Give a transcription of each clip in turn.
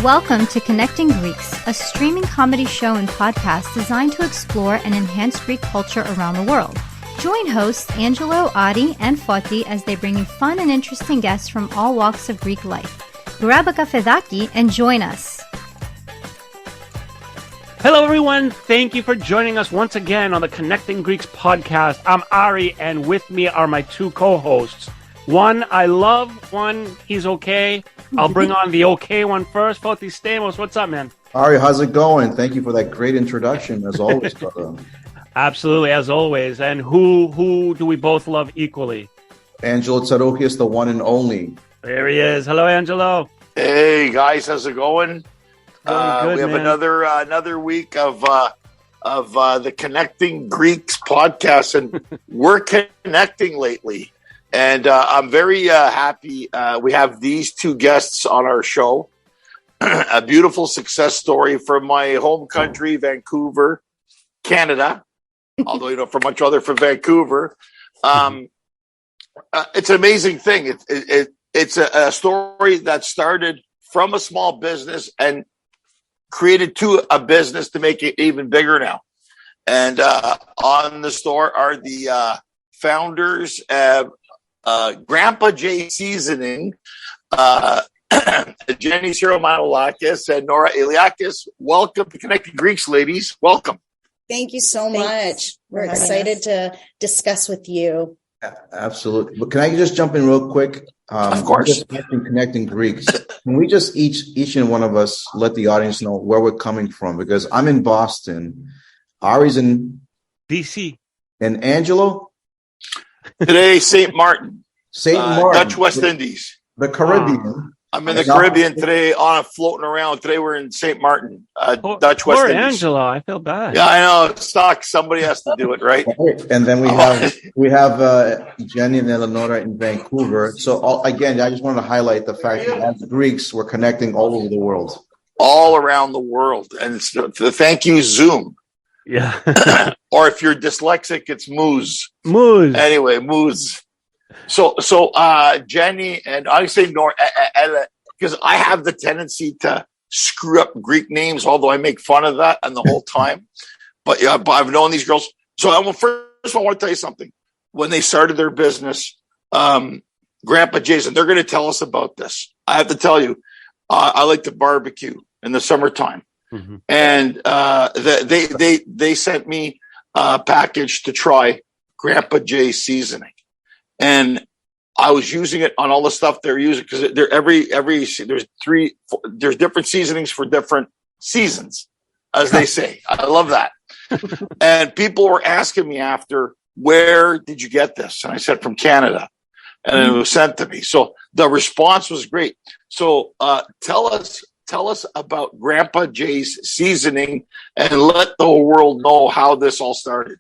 Welcome to Connecting Greeks, a streaming comedy show and podcast designed to explore and enhance Greek culture around the world. Join hosts Angelo, Adi, and Foti as they bring you fun and interesting guests from all walks of Greek life. Grab a kafedaki and join us. Hello, everyone. Thank you for joining us once again on the Connecting Greeks podcast. I'm Ari, and with me are my two co-hosts. One I love, one he's okay. I'll bring on the okay one first. Foti Stamos, what's up, man? Ari, how's it going? Thank you for that great introduction, as always. Absolutely, as always. And who do we both love equally? Angelo Tsaroukias, the one and only. There he is. Hello, Angelo. Hey, guys. How's it going? Good, we have man. another week of the Connecting Greeks podcast, and we're connecting lately. And I'm very happy we have these two guests on our show. A beautiful success story from my home country, Vancouver, Canada. Although, for much other from Vancouver. It's an amazing thing. It's a story that started from a small business and created to a business to make it even bigger now. And on the store are the founders of Grandpa J Seasoning, Jenny Siormanolakis and Nora Eleonora. Welcome to Connecting Greeks, ladies. Welcome. Thank you so much. We're excited to discuss with you. Absolutely. But can I just jump in real quick? Of course. Just Connecting Greeks. Can we just each and one of us let the audience know where we're coming from? Because I'm in Boston, Ari's in DC, and Angelo. Today, St. Martin. St. Martin. Dutch West Indies. The Caribbean. I'm in the Caribbean today, floating around. Today we're in St. Martin, Dutch West poor Indies. Angelo, I feel bad. Yeah, I know. It sucks. Somebody has to do it, right? And then we have Jenny and Eleonora in Vancouver. So again, I just wanted to highlight the fact that as Greeks, we're connecting all over the world. All around the world. And it's the thank you, Zoom. Yeah. Or if you're dyslexic, it's Moose. Moose. Anyway, Moose. So Jenny and I say Nora, because I have the tendency to screw up Greek names, although I make fun of that and the whole time. But yeah, I've known these girls. So first of all, I want to tell you something. When they started their business, Grandpa Jason, they're going to tell us about this. I have to tell you, I like to barbecue in the summertime. Mm-hmm. And they sent me a package to try Grandpa J Seasoning. And I was using it on all the stuff they're using because there's different seasonings for different seasons, as they say. I love that. And people were asking me after, where did you get this? And I said, from Canada. And it was sent to me. So the response was great. So tell us about Grandpa J's Seasoning and let the world know how this all started.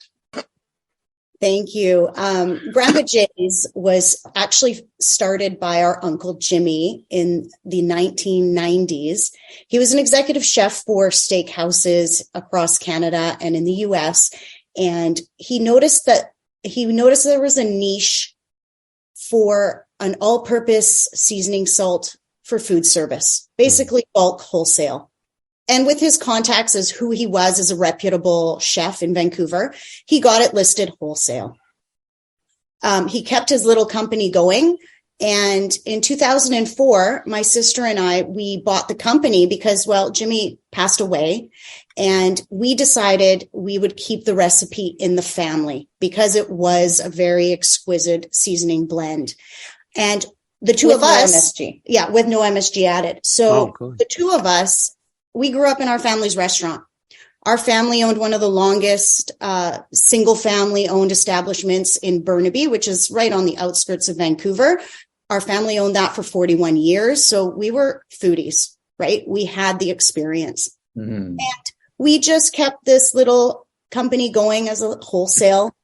Thank you. Grandpa J's was actually started by our Uncle Jimmy in the 1990s. He was an executive chef for steakhouses across Canada and in the US. And he noticed there was a niche for an all-purpose seasoning salt for food service, basically bulk wholesale. And with his contacts as who he was as a reputable chef in Vancouver, he got it listed wholesale. He kept his little company going. And in 2004, my sister and we bought the company because, Jimmy passed away. And we decided we would keep the recipe in the family because it was a very exquisite seasoning blend. And the two of us, with no MSG added. So the two of us, we grew up in our family's restaurant. Our family owned one of the longest single family owned establishments in Burnaby, which is right on the outskirts of Vancouver. Our family owned that for 41 years. So we were foodies, right? We had the experience. Mm-hmm. And we just kept this little company going as a wholesale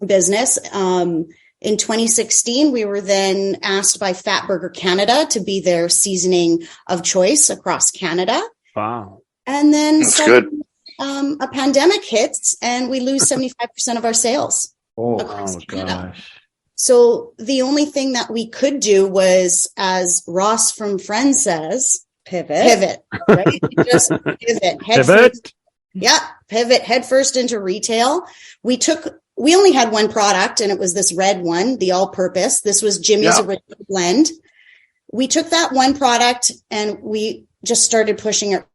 business. In 2016, we were then asked by Fatburger Canada to be their seasoning of choice across Canada. Wow. And then a pandemic hits and we lose 75% of our sales across Canada. Gosh. So the only thing that we could do was, as Ross from Friends says, pivot, right? Just pivot. Pivot. Pivot head first into retail. We only had one product, and it was this red one, the all-purpose. This was Jimmy's original blend. We took that one product and we just started pushing it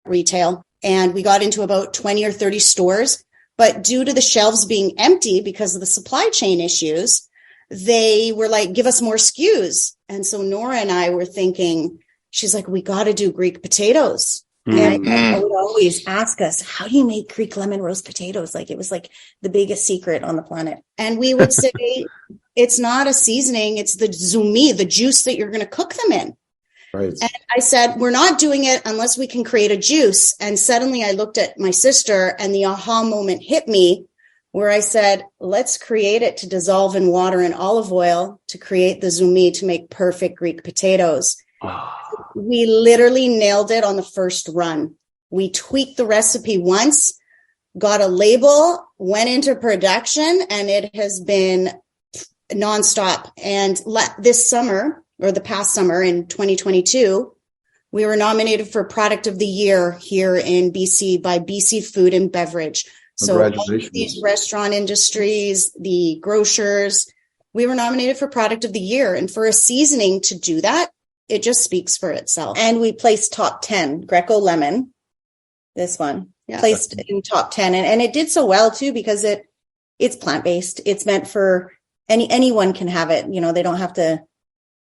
retail, and we got into about 20 or 30 stores. But due to the shelves being empty because of the supply chain issues, they were like, give us more SKUs. And so Nora and I were thinking, she's like, we got to do Greek potatoes. And I would always ask us, how do you make Greek lemon roast potatoes? Like, it was like the biggest secret on the planet. And we would say, it's not a seasoning, it's the zumi, the juice that you're going to cook them in. Right. And I said, we're not doing it unless we can create a juice. And suddenly I looked at my sister and the aha moment hit me where I said, let's create it to dissolve in water and olive oil to create the zumi to make perfect Greek potatoes. We literally nailed it on the first run. We tweaked the recipe once, got a label, went into production, and it has been nonstop. And this summer, or the past summer in 2022, we were nominated for Product of the Year here in BC by BC Food and Beverage. So all of these restaurant industries, the grocers, we were nominated for Product of the Year. And for a seasoning to do that, it just speaks for itself. And we placed top 10, Greco Lemon, this one, placed in top 10. And it did so well too, because it's plant-based. It's meant for anyone can have it. You know, they don't have to,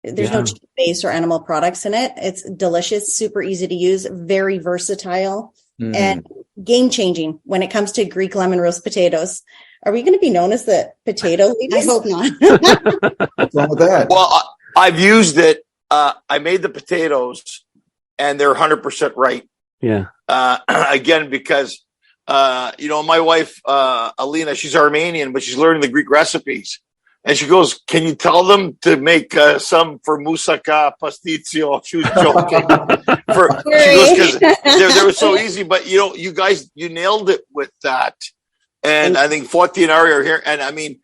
there's no cheese-based or animal products in it. It's delicious, super easy to use, very versatile, and game-changing when it comes to Greek lemon roast potatoes. Are we going to be known as the potato ladies? I hope not. What's wrong with that? Well, I've used it. I made the potatoes, and they're 100% right. Yeah. Again, because my wife Alina, she's Armenian, but she's learning the Greek recipes, and she goes, "Can you tell them to make some for moussaka, pasticcio?" She was joking. She goes, because they were so easy. But you guys, you nailed it with that, and I think Foti and Ari are here, and I mean,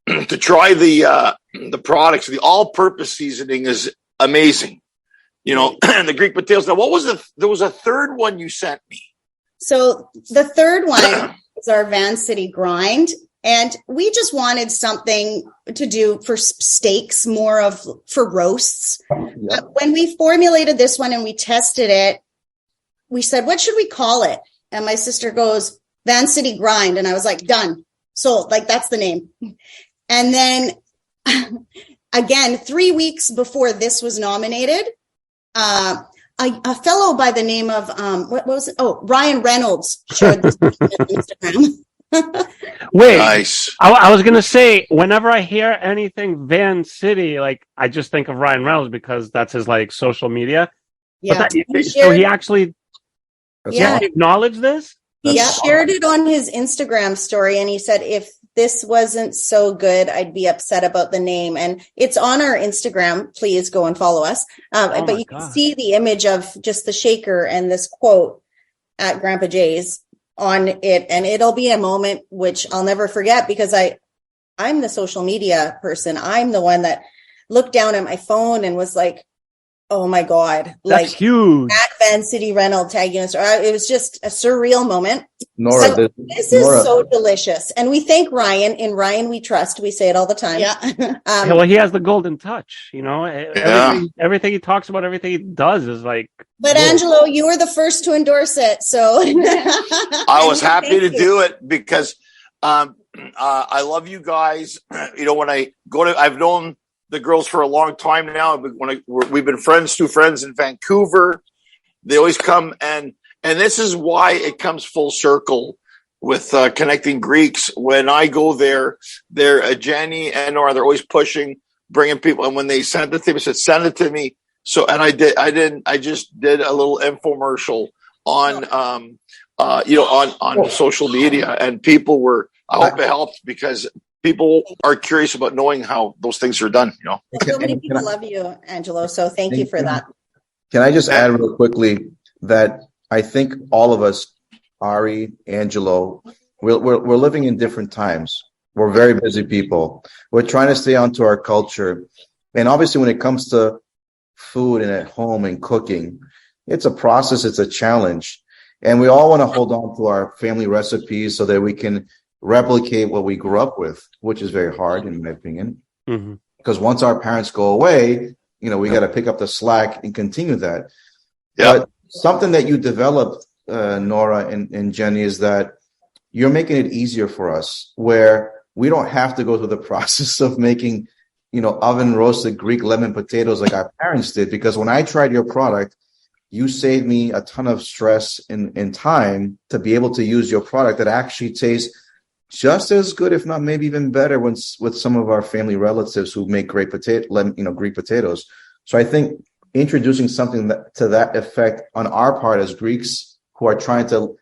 to try the products, the all-purpose seasoning is amazing, and the Greek potatoes. Now, there was a third one you sent me. So the third one is our Van City grind. And we just wanted something to do for steaks, for roasts. Yeah. When we formulated this one and we tested it, we said, what should we call it? And my sister goes, Van City grind. And I was like, done. So that's the name. And then again, 3 weeks before this was nominated, a fellow by the name of, what was it? Oh, Ryan Reynolds shared this on Instagram. Wait, nice. I was going to say, whenever I hear anything Van City, I just think of Ryan Reynolds because that's his social media. Yeah. So he actually acknowledged this? He shared it on his Instagram story, and he said, if this wasn't so good, I'd be upset about the name. And it's on our Instagram. Please go and follow us. But you can see the image of just the shaker and this quote at Grandpa Jay's on it. And it'll be a moment which I'll never forget, because I'm the social media person. I'm the one that looked down at my phone and was like, oh my God. That's huge. At Van City Reynolds tagging us. It was just a surreal moment. Nora, this is so delicious. And we thank Ryan. In Ryan we trust. We say it all the time. Yeah. Well, he has the golden touch, everything he talks about, everything he does is like. But Angelo, you were the first to endorse it. So I was happy to do it because I love you guys. When I go to, I've known the girls for a long time now. We've been two friends in Vancouver. They always come, and this is why it comes full circle with Connecting Greeks. When I go there, they're Jenny and Nora. They're always pushing, bringing people. And when they sent it to me, said, "Send it to me." So, and I just did a little infomercial on social media, and people were. I hope it helped because people are curious about knowing how those things are done. So many people love you, Angelo. So thank you for that. Can I just add real quickly that I think all of us, Ari, Angelo, we're living in different times. We're very busy people. We're trying to stay onto our culture. And obviously when it comes to food and at home and cooking, it's a process, it's a challenge. And we all want to hold on to our family recipes so that we can replicate what we grew up with, which is very hard, in my opinion. Mm-hmm. Because once our parents go away, we got to pick up the slack and continue that. Yeah. But something that you developed, Nora and Jenny, is that you're making it easier for us, where we don't have to go through the process of making, oven roasted Greek lemon potatoes like our parents did. Because when I tried your product, you saved me a ton of stress and time to be able to use your product that actually tastes just as good, if not maybe even better, with some of our family relatives who make great Greek potatoes. So I think introducing something to that effect on our part as Greeks who are trying to,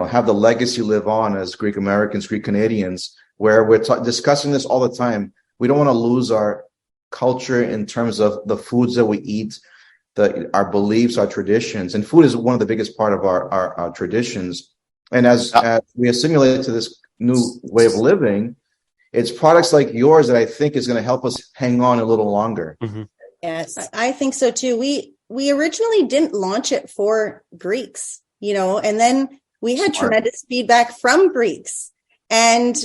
have the legacy live on as Greek Americans, Greek Canadians, where we're discussing this all the time. We don't want to lose our culture in terms of the foods that we eat, our beliefs, our traditions, and food is one of the biggest part of our traditions. And as we assimilate to this new way of living, it's products like yours that I think is going to help us hang on a little longer. Mm-hmm. Yes, I think so too. We originally didn't launch it for Greeks, and then we had tremendous feedback from Greeks, and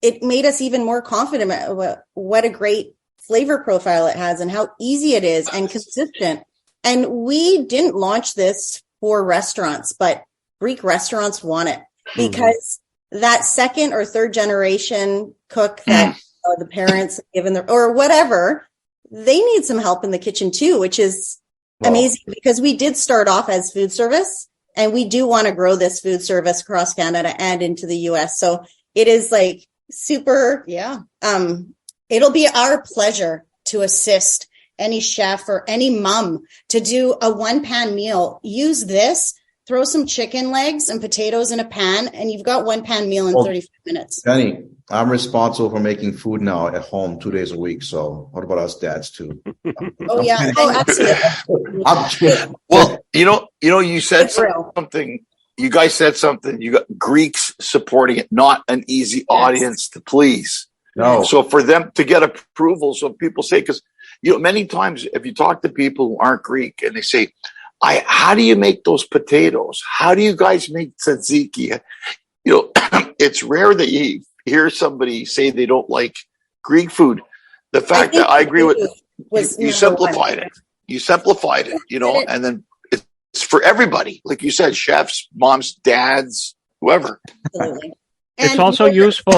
it made us even more confident about what a great flavor profile it has and how easy it is and consistent. And we didn't launch this for restaurants, but Greek restaurants want it because that second or third generation cook that the parents have given or whatever, they need some help in the kitchen too, which is amazing because we did start off as food service and we do want to grow this food service across Canada and into the US. So it is like super. Yeah. It'll be our pleasure to assist any chef or any mom to do a 1-pan meal. Use this, throw some chicken legs and potatoes in a pan, and you've got 1-pan meal in 35 minutes. Jenny, I'm responsible for making food now at home 2 days a week. So what about us dads too? Oh yeah. Absolutely. Well, you said something. You guys said something. You got Greeks supporting it, not an easy audience to please. No. So for them to get approval, so people say, because many times if you talk to people who aren't Greek and they say, how do you make those potatoes? How do you guys make tzatziki? It's rare that you hear somebody say they don't like Greek food. The fact that I agree with you simplified it. You simplified it, and then it's for everybody. Like you said, chefs, moms, dads, whoever. Absolutely. It's also useful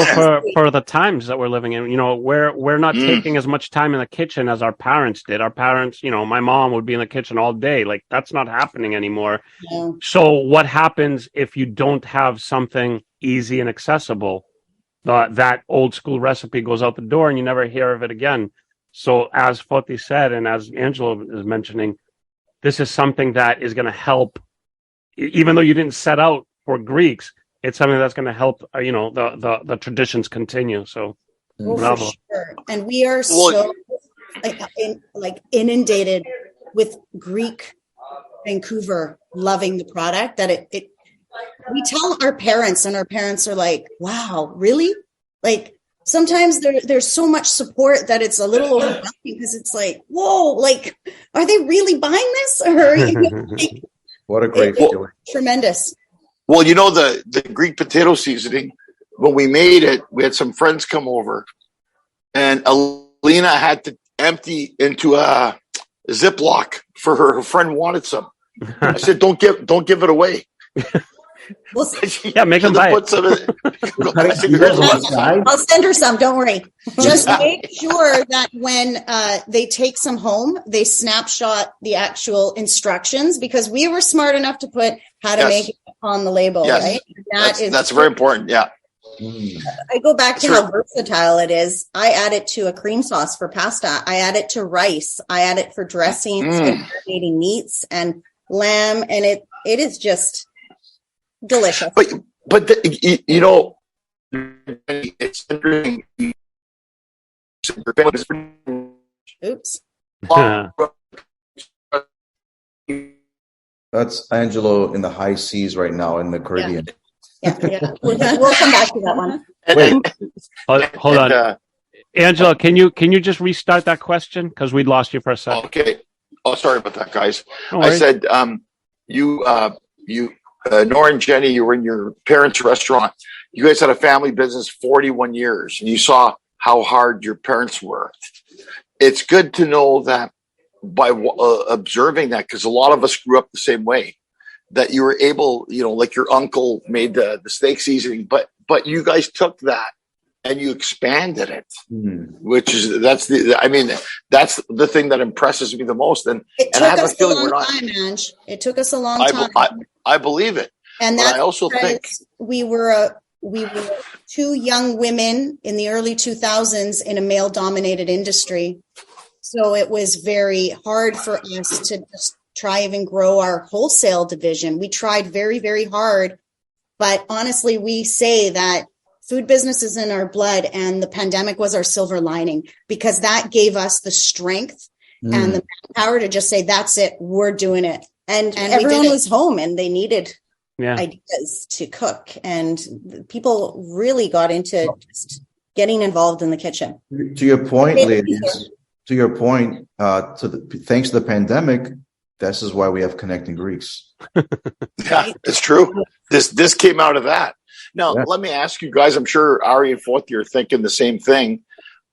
for the times that we're living in. We're not taking as much time in the kitchen as our parents did. Our parents, my mom would be in the kitchen all day. Like that's not happening anymore. Yeah. So what happens if you don't have something easy and accessible? That old school recipe goes out the door and you never hear of it again. So as Foti said, and as Angela is mentioning, this is something that is going to help, even though you didn't set out for Greeks. It's something that's going to help, the traditions continue. So, for sure. And we are so inundated with Greek Vancouver loving the product that we tell our parents, and our parents are like, "Wow, really?" Like sometimes there's so much support that it's a little overwhelming because it's like, "Whoa, like, are they really buying this?" Or what a great feeling! Tremendous. Well, the Greek potato seasoning, when we made it, we had some friends come over and Alina had to empty into a Ziploc for her friend wanted some. I said, don't give it away. Make them buy it. I'll send her some. Don't worry. Just make sure that when they take some home, they snapshot the actual instructions because we were smart enough to put how to make it on the label. Yes. Right? That's very important. Yeah. I go back to how versatile it is. I add it to a cream sauce for pasta. I add it to rice. I add it for dressings and marinating meats and lamb, and it is just delicious. But it's interesting. Oops. That's Angelo in the high seas right now in the Caribbean. Yeah. We'll come back to that one. Wait, hold on. Angelo, can you just restart that question? Because we lost you for a second. Okay. Oh, sorry about that, guys. No I worries. said, Nora and Jenny, you were in your parents' restaurant. You guys had a family business 41 years, and you saw how hard your parents worked. It's good to know that by observing that, because a lot of us grew up the same way, that you were able, like your uncle made the steak seasoning, but you guys took that and you expanded it, that's the thing that impresses me the most. And I have a feeling we're not. Ange. It took us a long time. I believe it, and I also think we were two young women in the early 2000s in a male-dominated industry, so it was very hard for us to just try even grow our wholesale division. We tried very, very hard, but honestly, we say that food business is in our blood, and the pandemic was our silver lining, because that gave us the strength and the power to just say, that's it, we're doing it. And everyone was home and they needed ideas to cook. And people really got into just getting involved in the kitchen. To your point, ladies, thanks to the pandemic, this is why we have Connecting Greeks. Yeah, it's true. This came out of that. Now, let me ask you guys, I'm sure Ari and Forty are thinking the same thing.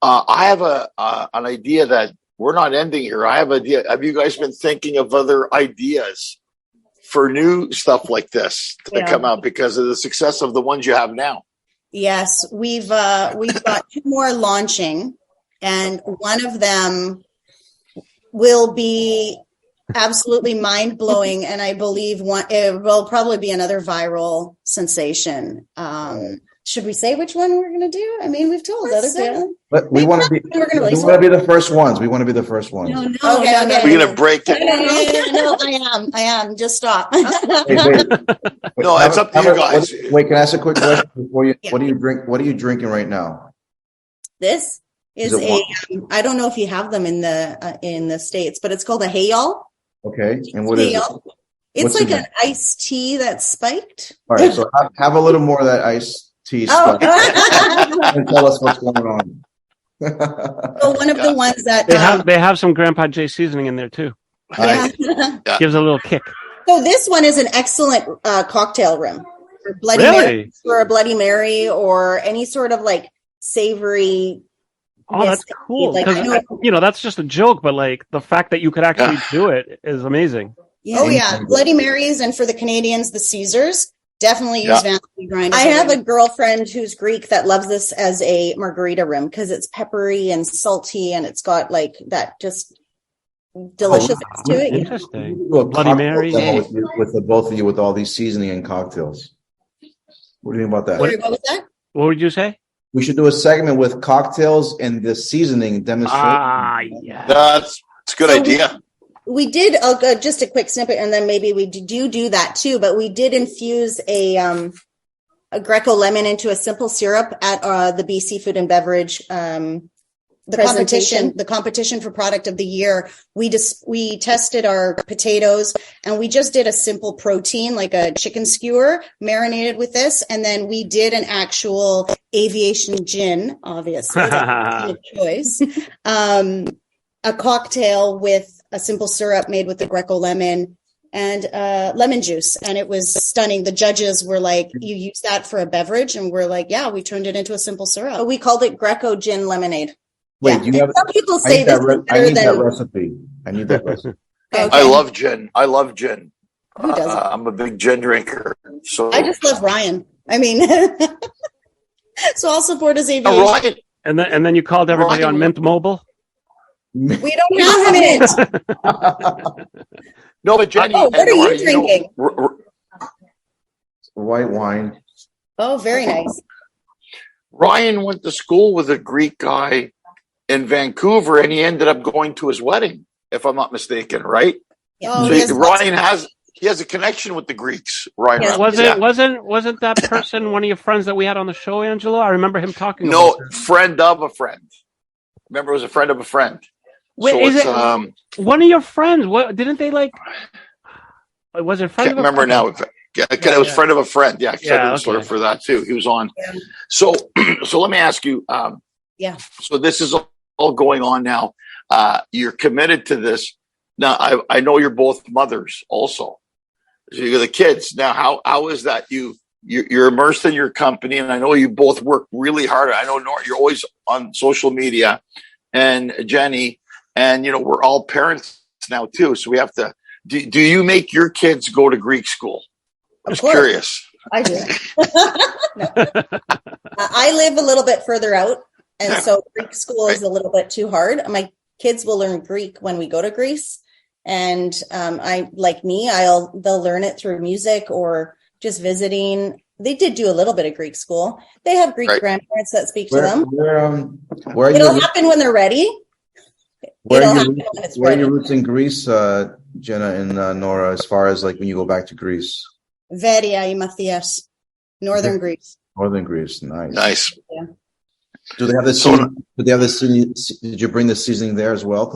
I have an idea that we're not ending here. I have an idea. Have you guys been thinking of other ideas for new stuff like this to come out because of the success of the ones you have now? Yes, we've got two more launching, and one of them will be absolutely mind-blowing, and I believe it will probably be another viral sensation. Should we say which one we're going to do? I mean, we've told other people. But we want to be the first ones. We want to be the first ones. No. Okay. We're going to break it. No, I am. Just stop. Wait. No, it's up to you guys. Wait, can I ask a quick question before you? What do you drink? What are you drinking right now? This is I don't know if you have them in the States, but it's called a Hayal. Okay, and what is it? It's like an iced tea that's spiked. All right, so have a little more of that iced tea spiked. And tell us what's going on. So one of the ones that they have some Grandpa J seasoning in there too. Gives a little kick. So this one is an excellent cocktail rim for Bloody Mary, for a Bloody Mary, or any sort of like savory. Oh, that's cool. Because that's just a joke, but like the fact that you could actually do it is amazing. Yeah. Oh yeah, Bloody Marys, and for the Canadians, the Caesars. Definitely use vanilla grind. I have a girlfriend who's Greek that loves this as a margarita rim because it's peppery and salty, and it's got like that just delicious to it. Interesting. Bloody Mary with the both of you with all these seasoning and cocktails. What do you think about that? What was that? What would you say? We should do a segment with cocktails and the seasoning demonstration. Yeah. That's a good idea. We did just a quick snippet, and then maybe we do that too. But we did infuse a Greco lemon into a simple syrup at the BC Food and Beverage the competition for product of the year. We tested our potatoes, and we just did a simple protein, like a chicken skewer marinated with this. And then we did an actual aviation gin, obviously, that's a choice, a cocktail with a simple syrup made with the Greco lemon and lemon juice. And it was stunning. The judges were like, you use that for a beverage? And we're like, yeah, we turned it into a simple syrup. We called it Greco gin lemonade. Wait, some people say this is better I need that recipe. Okay. I love gin. Who doesn't? I'm a big gin drinker. So I just love Ryan. I mean, so I'll support his aviation. Ryan. And then you called everybody on Mint Mobile? We don't have Mint. No, but Jenny. What are you drinking? White wine. Oh, very nice. Ryan went to school with a Greek guy in Vancouver, and he ended up going to his wedding, if I'm not mistaken, right? Oh, so Ryan has a connection with the Greeks. Ryan, wasn't that person one of your friends that we had on the show, Angelo? I remember him talking. No, friend of a friend. Remember, it was a friend of a friend. Wait, so is it one of your friends? What didn't they like? Was it friend? Can't remember now. Yeah, it was friend of a friend. Yeah, sort of for that too. He was on. Yeah. So let me ask you. So this is all going on now. You're committed to this. Now, I know you're both mothers also. So you're the kids. Now, how is that? You're immersed in your company, and I know you both work really hard. I know, Nora, you're always on social media, and Jenny, and we're all parents now too. So we have to. Do you make your kids go to Greek school? I'm just curious. I do. No. I live a little bit further out, and so Greek school is a little bit too hard. My kids will learn Greek when we go to Greece, and they'll learn it through music or just visiting. They did do a little bit of Greek school. They have Greek grandparents that speak to them. It'll happen when they're ready. Where are your roots in Greece, Jenna and Nora, as far as like when you go back to Greece? Veria y Matthias, Northern Greece. Northern Greece, nice. Nice. Yeah. Do they have this? Did you bring the seasoning there as well?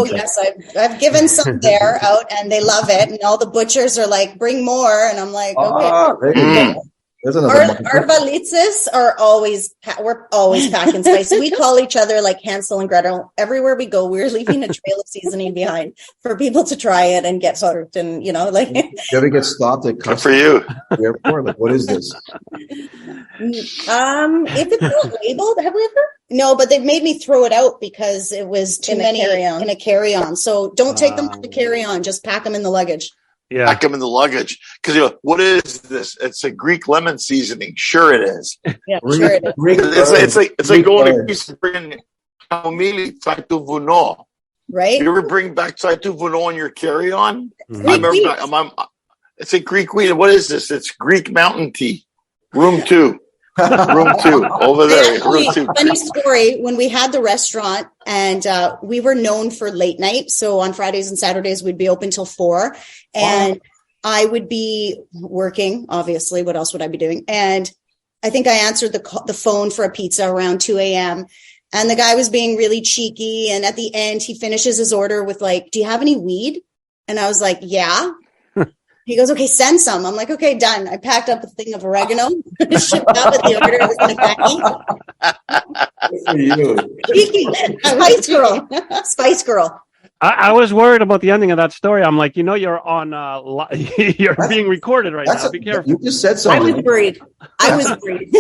Yes, I've given some there out, and they love it. And all the butchers are like, "Bring more," and I'm like, "Okay." There you go. Our balitzes we're always packing spice. We call each other like Hansel and Gretel. Everywhere we go, we're leaving a trail of seasoning behind for people to try it and get served. And you ever get stopped at customs for you? Airport? Like, what is this? If it's not labeled, have we ever? No, but they've made me throw it out because it was too many in a carry-on. So don't take them to the carry-on. Just pack them in the luggage. Yeah. Pack them in the luggage. Because what is this? It's a Greek lemon seasoning. Sure it is. Yeah, sure it is. It's like going to Greece and bringing kamili tsaitu vuno. Right? You ever bring back tsaitu vuno on your carry-on? Mm-hmm. It's a Greek wheat. What is this? It's Greek mountain tea. Room 2. Room 2 over there. Actually, Room 2. Funny story. When we had the restaurant, and we were known for late night, so on Fridays and Saturdays we'd be open till 4, and I would be working. Obviously, what else would I be doing? And I think I answered the phone for a pizza around 2 a.m. And the guy was being really cheeky. And at the end, he finishes his order with like, "Do you have any weed?" And I was like, "Yeah." He goes, "Okay, send some." I'm like, "Okay, done." I packed up a thing of oregano, shipped out with the order in the packing. Spice girl. I was worried about the ending of that story. I'm like, you're on, you're being recorded right now. Be careful. You just said something. I was worried.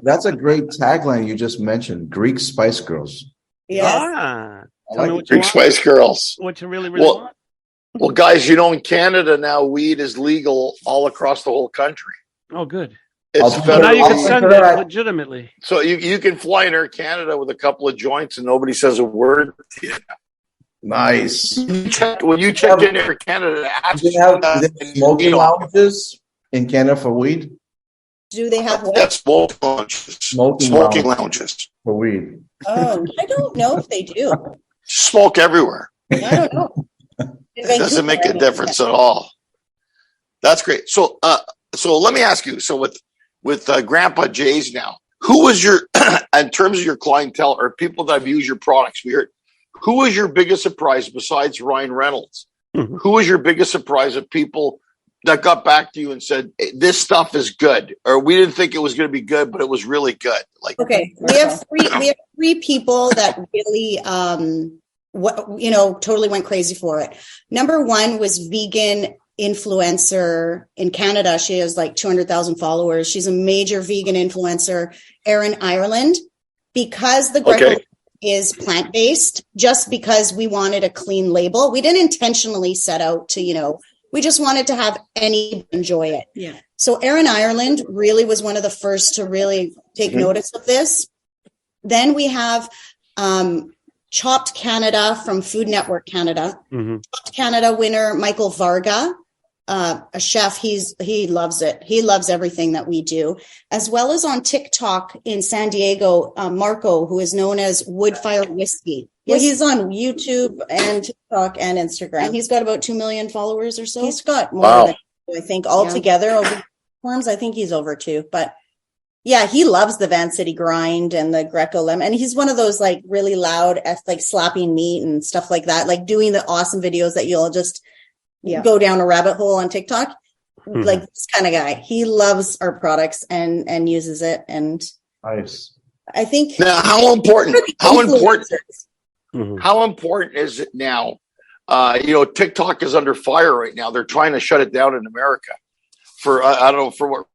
That's a great tagline you just mentioned. Greek Spice Girls. Yes. Greek Spice Girls. What you really want. Well, guys, in Canada now, weed is legal all across the whole country. Oh, good. It's federal. Now you can send it legitimately. So you can fly in Air Canada with a couple of joints and nobody says a word to you. Nice. When you check in Air Canada, do they have smoking lounges in Canada for weed? Do they have what? That's smoking lounges. Smoking lounges for weed. Oh, I don't know if they do. Smoke everywhere. I don't know. It doesn't make a difference at all. That's great. So let me ask you. So with Grandpa Jay's now, who was your, in terms of your clientele or people that have used your products? Who was your biggest surprise besides Ryan Reynolds? Mm-hmm. Who was your biggest surprise of people that got back to you and said, "Hey, this stuff is good," or "We didn't think it was going to be good, but it was really good"? Like, okay, we have three people that really, totally went crazy for it. Number one was vegan influencer in Canada. She has like 200,000 followers. She's a major vegan influencer, Erin Ireland, because the Greco is plant-based, just because we wanted a clean label. We didn't intentionally set out to, we just wanted to have anybody enjoy it. Yeah. So Erin Ireland really was one of the first to really take notice of this. Then we have Chopped Canada from Food Network Canada. Mm-hmm. Chopped Canada winner Michael Varga, a chef. He loves it. He loves everything that we do, as well as on TikTok in San Diego, Marco, who is known as Woodfire Whiskey. Well, he's on YouTube and TikTok and Instagram. He's got about 2 million followers or so. He's got more than, I think, altogether over platforms. I think he's over 2, but yeah, he loves the Van City grind and the Greco lemon. And he's one of those like really loud, like slapping meat and stuff like that, like doing the awesome videos that you'll just go down a rabbit hole on TikTok. Mm-hmm. Like this kind of guy. He loves our products and uses it. And nice. I think now how important is it now TikTok is under fire right now. They're trying to shut it down in America for I don't know for what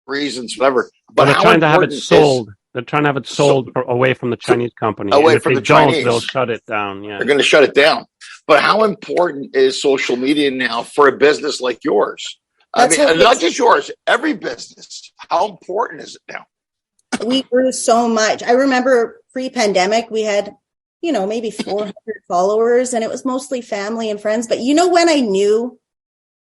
reasons, whatever. But they're trying to have it sold. They're trying to have it sold away from the Chinese company. Away from the Chinese. They'll shut it down. Yeah. They're going to shut it down. But how important is social media now for a business like yours? I mean, not just yours, every business. How important is it now? We grew so much. I remember pre-pandemic, we had, maybe 400 followers, and it was mostly family and friends. But when I knew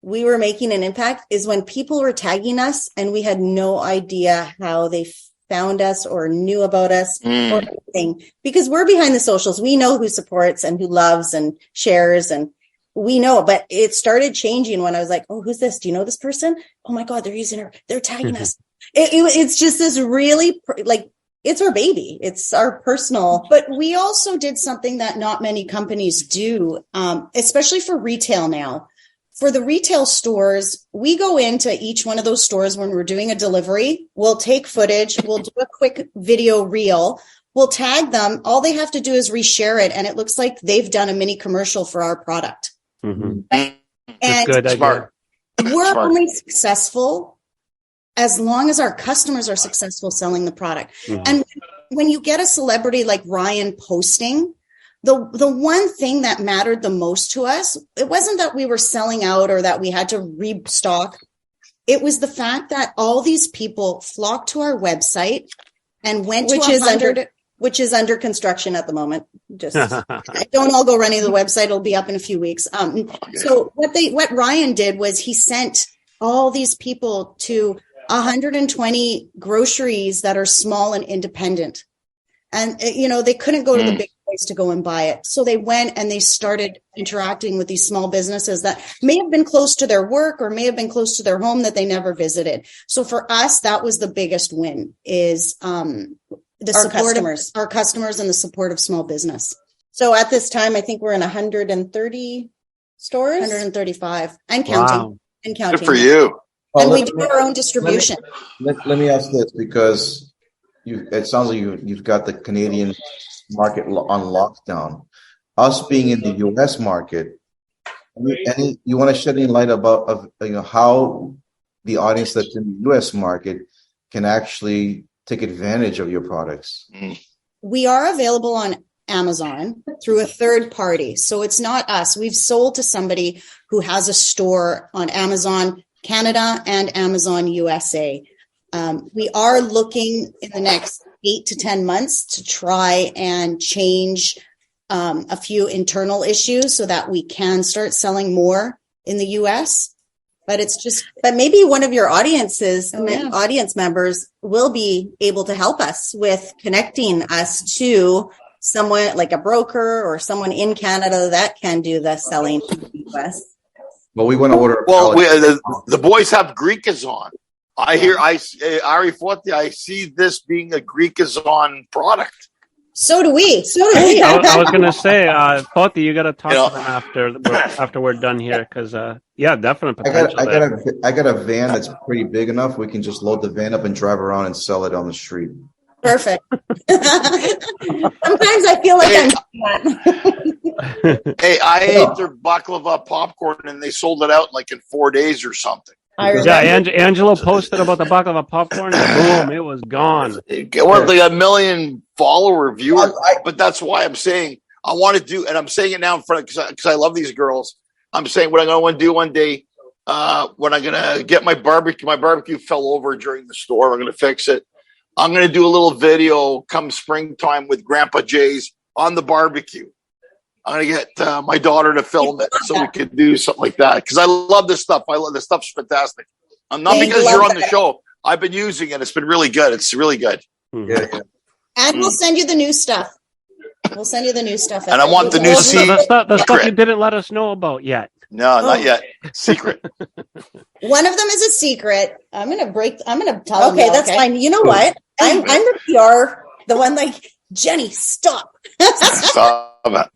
we were making an impact is when people were tagging us and we had no idea how they found us or knew about us or anything, because we're behind the socials. We know who supports and who loves and shares, and we know, but it started changing when I was like, oh, who's this? Do you know this person? Oh my God, they're tagging us. It's just this really it's our baby. It's our personal, but we also did something that not many companies do, especially for retail now. For the retail stores, we go into each one of those stores when we're doing a delivery. We'll take footage. We'll do a quick video reel. We'll tag them. All they have to do is reshare it, and it looks like they've done a mini commercial for our product. Mm-hmm. And good smart. We're only successful as long as our customers are successful selling the product. Mm-hmm. And when you get a celebrity like Ryan posting, the one thing that mattered the most to us, it wasn't that we were selling out or that we had to restock. It was the fact that all these people flocked to our website and went which is under construction at the moment. Just don't all go running the website. It'll be up in a few weeks. So what Ryan did was he sent all these people to 120 groceries that are small and independent. And, they couldn't go to the big place to go and buy it. So they went and they started interacting with these small businesses that may have been close to their work or may have been close to their home that they never visited. So for us, that was the biggest win is our customers and the support of small business. So at this time, I think we're in 130 stores, 135 and counting. Wow. And counting. Good for you. And we do our own distribution. Let me ask this, because it sounds like you've got the Canadian market on lockdown. Us being in the U.S. market, you want to shed any light about how the audience that's in the U.S. market can actually take advantage of your products? We are available on Amazon through a third party. So it's not us. We've sold to somebody who has a store on Amazon Canada and Amazon USA. We are looking in the next 8 to 10 months to try and change a few internal issues so that we can start selling more in the US. But but maybe one of your audience members will be able to help us with connecting us to someone like a broker or someone in Canada that can do the selling in the US. Well, we want to order. Well, the boys have Greekazon. Ari Forte, I see this being a Greekazon product. So do we. I was going to say, Forte, you got to talk to them after we're done here, because definite potential. I got a van that's pretty big enough. We can just load the van up and drive around and sell it on the street. Perfect. Sometimes I feel like I'm. Hey, I ate their baklava popcorn and they sold it out in 4 days or something. Angelo posted about the baklava popcorn and boom, it was gone. Well, they got 1 million follower viewers, but that's why I'm saying I want to do, and I'm saying it now in front because I love these girls. I'm saying what I'm going to want to do one day when I'm going to get my barbecue. My barbecue fell over during the storm. I'm going to fix it. I'm going to do a little video come springtime with Grandpa Jay's on the barbecue. I'm going to get my daughter to film it so we can do something like that. Because I love this stuff. This stuff's fantastic. Not because you're on the show. I've been using it. It's been really good. It's really good. Yeah. And we'll send you the new stuff. We'll send you the new stuff. And I want the new seed. The stuff you didn't let us know about yet. No, not yet. Secret. One of them is a secret. I'm going to tell them. Okay, that's fine. You know what? I'm the PR, the one Jenny, stop. Stop it.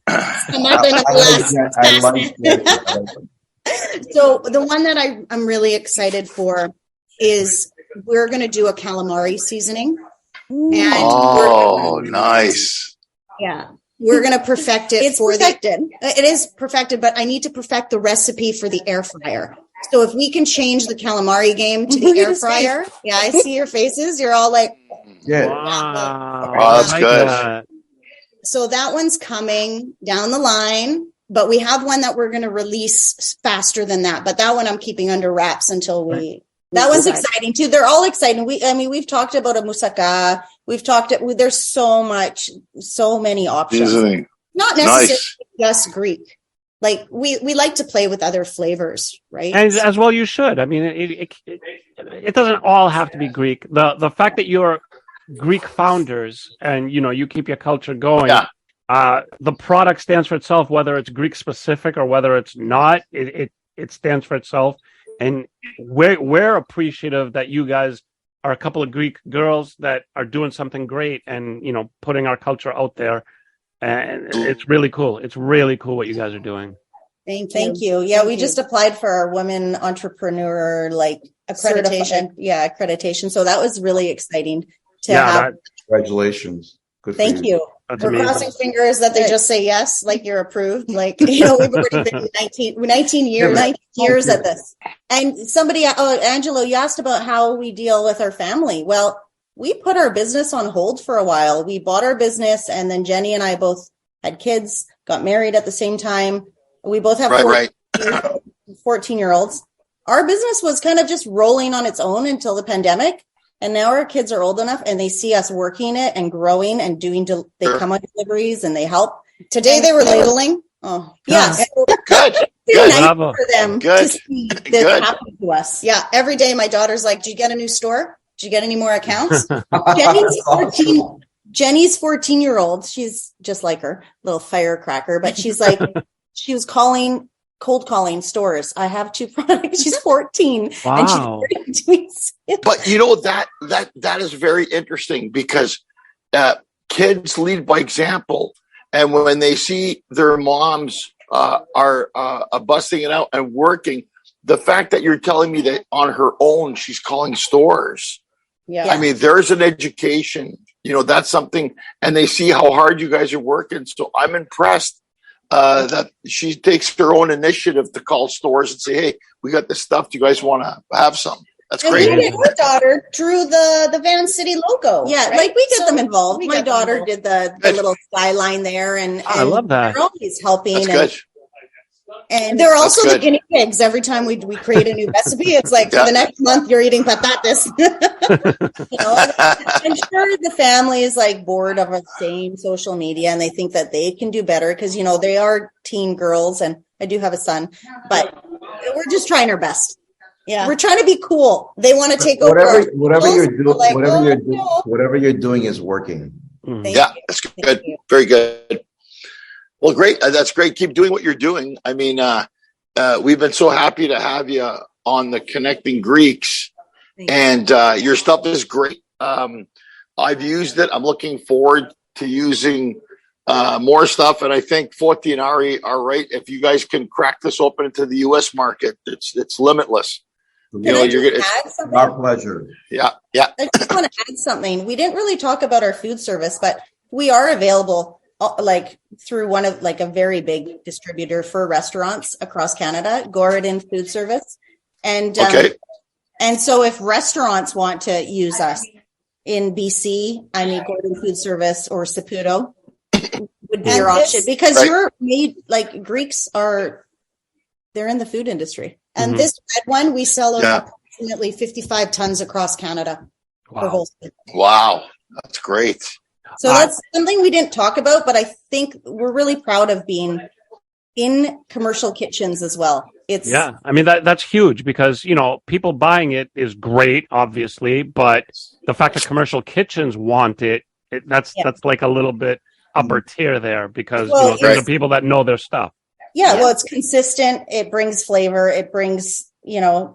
So the one that I'm really excited for is we're going to do a calamari seasoning. And nice. Yeah. We're going to perfect it. It's perfected. It is perfected, but I need to perfect the recipe for the air fryer. So if we can change the calamari game to the air fryer, yeah, I see your faces. You're all like, Yeah. Wow. Oh, that's I like good. that. so that one's coming down the line, but we have one that we're going to release faster than that. But that one I'm keeping under wraps until that one's exciting too. They're all exciting. We've talked about a moussaka. There's so many options. Seasoning. Not necessarily Nice. just Greek. Like we like to play with other flavors, right? And as well, you should. I mean, it doesn't all have to be Greek. The fact that you're Greek founders and you keep your culture going. Yeah. The product stands for itself, whether it's Greek specific or whether it's not. It stands for itself, and we're appreciative that you guys are a couple of Greek girls that are doing something great and putting our culture out there. And it's really cool. It's really cool what you guys are doing. Thank you. Yeah, we just applied for our women entrepreneur accreditation. Accreditation. So that was really exciting to have. Congratulations. Good. Thank you. That's We're amazing. crossing fingers that they just say yes, like you're approved. We've already been 19 years at this. And somebody, Angelo, you asked about how we deal with our family. Well, we put our business on hold for a while. We bought our business, and then Jenny and I both had kids, got married at the same time. We both have 14-year-olds. Our business was kind of just rolling on its own until the pandemic. And now our kids are old enough and they see us working it and growing and they come on deliveries and they help. Today they were labeling. Oh, yeah. Good. Nice Bravo. for them to see this happen to us. Yeah. Every day my daughter's like, "Did you get a new store? Did you get any more accounts?" Jenny's 14-year-old. She's just like her, little firecracker, but she's like, she was cold calling stores. I have 2 products. She's 14. Wow. And she's already doing sales. But that is very interesting because kids lead by example. And when they see their moms are busting it out and working, the fact that you're telling me that on her own, she's calling stores. Yeah. I mean, there's an education, that's something, and they see how hard you guys are working. So I'm impressed that she takes her own initiative to call stores and say, "Hey, we got this stuff. Do you guys want to have some?" That's great. And her daughter drew the Van City logo. Yeah, right? We get them involved. My daughter did the little skyline there, and I love that. They're always helping. That's good. And they're also the guinea pigs. Every time we create a new recipe, it's like for the next month you're eating patatas. I'm sure the family is bored of the same social media, and they think that they can do better because they are teen girls, and I do have a son, but we're just trying our best. Yeah, we're trying to be cool. They want to take over. Whatever you're doing is working. Yeah, that's good. Very good. Well, great. That's great. Keep doing what you're doing. I mean, we've been so happy to have you on the Connecting Greeks, and your stuff is great. I've used it. I'm looking forward to using more stuff, and I think Foti and Ari are right. If you guys can crack this open into the U.S. market, it's limitless. It's our pleasure. Yeah. I just want to add something. We didn't really talk about our food service, but we are available through one of a very big distributor for restaurants across Canada, Gordon Food Service. And and so if restaurants want to use us in BC, Gordon Food Service or Saputo would be your option, because you're made Greeks they're in the food industry. And this red one, we sell approximately 55 tons across Canada. Wow. Wow. That's great. So that's something we didn't talk about, but I think we're really proud of being in commercial kitchens as well. That's huge because, people buying it is great, obviously, but the fact that commercial kitchens want that's like a little bit upper tier there because those are people that know their stuff. Yeah, well, it's consistent. It brings flavor. It brings, it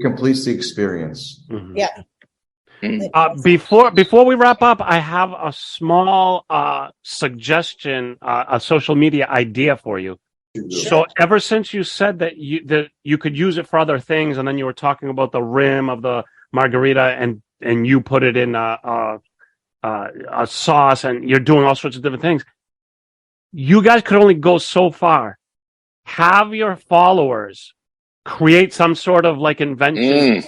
completes the experience. Mm-hmm. Yeah. Before we wrap up, I have a small suggestion, a social media idea for you. Sure. So ever since you said that you could use it for other things, and then you were talking about the rim of the margarita, and you put it in a sauce, and you're doing all sorts of different things. You guys could only go so far. Have your followers create some sort of like invention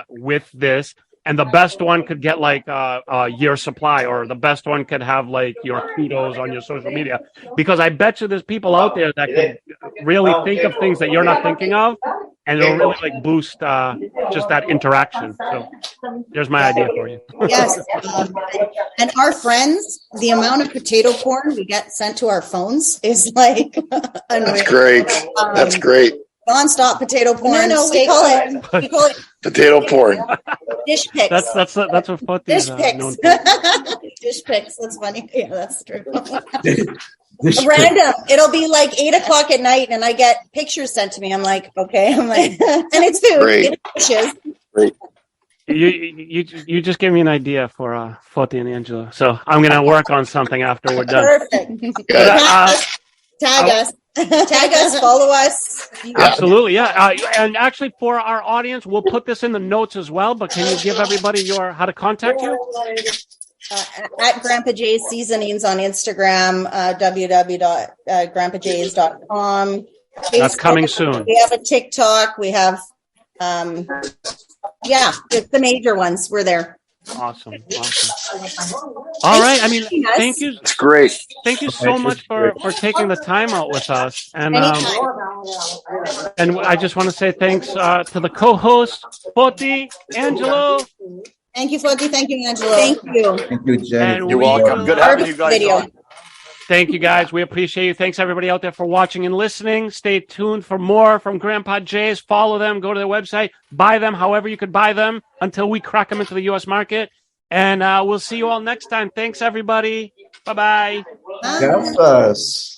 with this, and the best one could get like a year supply, or the best one could have like your kudos on your social media, because I bet you there's people out there that could really think of things that you're not thinking of, and it'll really like boost just that interaction. So there's my idea for you. Yes. And our friends, the amount of potato porn we get sent to our phones is like unreal. That's great. That's great. Non-stop potato porn. No, we call it Potato porn. dish pics. That's what Foti Dish is pics. known for. Dish pics. That's funny. Yeah, that's true. Random. It'll be like 8:00 at night, and I get pictures sent to me. I'm like, okay. I'm like, and it's food. Great. It's dishes. Great. You just gave me an idea for Foti and Angelo, so I'm gonna work on something after we're done. Perfect. Tag us. Tag us. Follow us. Absolutely, yeah. And actually, for our audience, we'll put this in the notes as well. But can you give everybody how to contact you? At Grandpa Jay's Seasonings on Instagram, www.grandpajays.com. That's coming soon. We have a TikTok. We have, it's the major ones. We're there. Awesome. All right. I mean, thank you. It's great. Thank you so much for taking the time out with us. And I just want to say thanks to the co-host, Foti, Angelo. Thank you, Foti. Thank you, Angelo. Thank you. Thank you, Jenny. You're welcome. Good having you guys on. Thank you, guys. We appreciate you. Thanks, everybody out there, for watching and listening. Stay tuned for more from Grandpa Jay's. Follow them. Go to their website. Buy them however you could buy them until we crack them into the U.S. market. And we'll see you all next time. Thanks, everybody. Bye-bye. Yes.